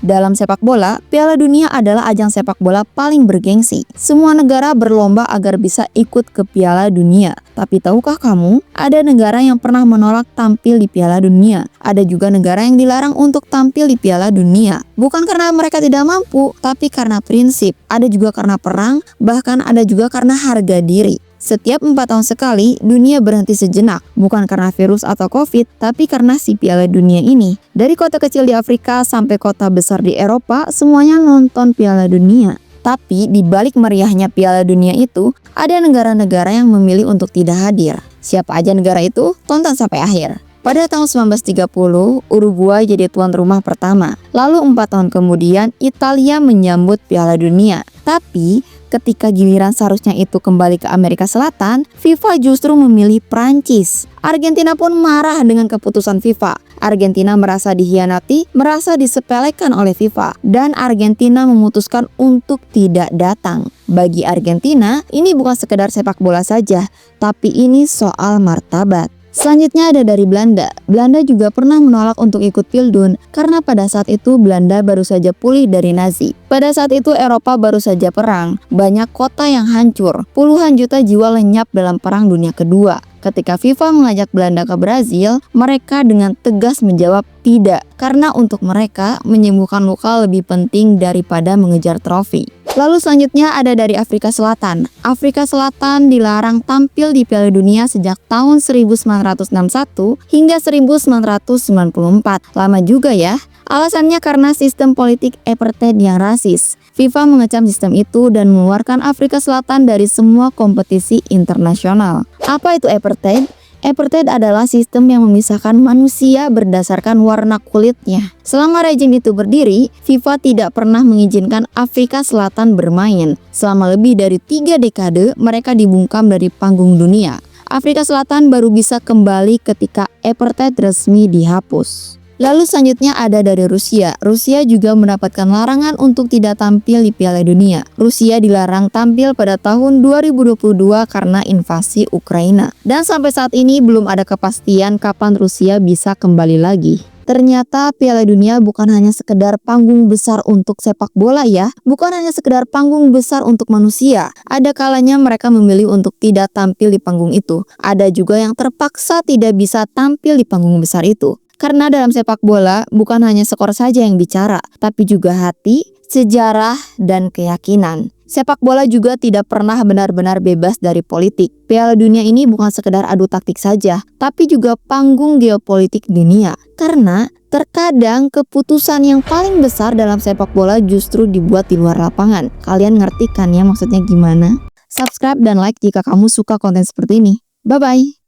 Dalam sepak bola, Piala Dunia adalah ajang sepak bola paling bergengsi. Semua negara berlomba agar bisa ikut ke Piala Dunia. Tapi tahukah kamu, ada negara yang pernah menolak tampil di Piala Dunia. Ada juga negara yang dilarang untuk tampil di Piala Dunia. Bukan karena mereka tidak mampu, tapi karena prinsip. Ada juga karena perang, bahkan ada juga karena harga diri. Setiap 4 tahun sekali, dunia berhenti sejenak. Bukan karena virus atau COVID, tapi karena si Piala Dunia ini. Dari kota kecil di Afrika sampai kota besar di Eropa, semuanya nonton Piala Dunia. Tapi di balik meriahnya Piala Dunia itu, ada negara-negara yang memilih untuk tidak hadir. Siapa aja negara itu? Tonton sampai akhir. Pada tahun 1930, Uruguay jadi tuan rumah pertama. Lalu 4 tahun kemudian, Italia menyambut Piala Dunia. Tapi, ketika giliran seharusnya itu kembali ke Amerika Selatan, FIFA justru memilih Prancis. Argentina pun marah dengan keputusan FIFA. Argentina merasa dikhianati, merasa disepelekan oleh FIFA, dan Argentina memutuskan untuk tidak datang. Bagi Argentina, ini bukan sekedar sepak bola saja, tapi ini soal martabat. Selanjutnya ada dari Belanda. Belanda juga pernah menolak untuk ikut Pildun karena pada saat itu Belanda baru saja pulih dari Nazi. Pada saat itu Eropa baru saja perang, banyak kota yang hancur, puluhan juta jiwa lenyap dalam Perang Dunia Kedua. Ketika FIFA mengajak Belanda ke Brazil, mereka dengan tegas menjawab tidak, karena untuk mereka menyembuhkan luka lebih penting daripada mengejar trofi. Lalu selanjutnya ada dari Afrika Selatan. Afrika Selatan dilarang tampil di Piala Dunia sejak tahun 1961 hingga 1994. Lama juga ya. Alasannya karena sistem politik apartheid yang rasis. FIFA mengecam sistem itu dan mengeluarkan Afrika Selatan dari semua kompetisi internasional. Apa itu apartheid? Apartheid adalah sistem yang memisahkan manusia berdasarkan warna kulitnya. Selama rejim itu berdiri, FIFA tidak pernah mengizinkan Afrika Selatan bermain. Selama lebih dari 3 dekade, mereka dibungkam dari panggung dunia. Afrika Selatan baru bisa kembali ketika apartheid resmi dihapus. Lalu selanjutnya ada dari Rusia. Rusia juga mendapatkan larangan untuk tidak tampil di Piala Dunia. Rusia dilarang tampil pada tahun 2022 karena invasi Ukraina. Dan sampai saat ini belum ada kepastian kapan Rusia bisa kembali lagi. Ternyata Piala Dunia bukan hanya sekedar panggung besar untuk sepak bola ya. Bukan hanya sekedar panggung besar untuk manusia. Ada kalanya mereka memilih untuk tidak tampil di panggung itu. Ada juga yang terpaksa tidak bisa tampil di panggung besar itu. Karena dalam sepak bola bukan hanya skor saja yang bicara, tapi juga hati, sejarah, dan keyakinan. Sepak bola juga tidak pernah benar-benar bebas dari politik. Piala Dunia ini bukan sekedar adu taktik saja, tapi juga panggung geopolitik dunia. Karena terkadang keputusan yang paling besar dalam sepak bola justru dibuat di luar lapangan. Kalian ngerti kan ya maksudnya gimana? Subscribe dan like jika kamu suka konten seperti ini. Bye-bye!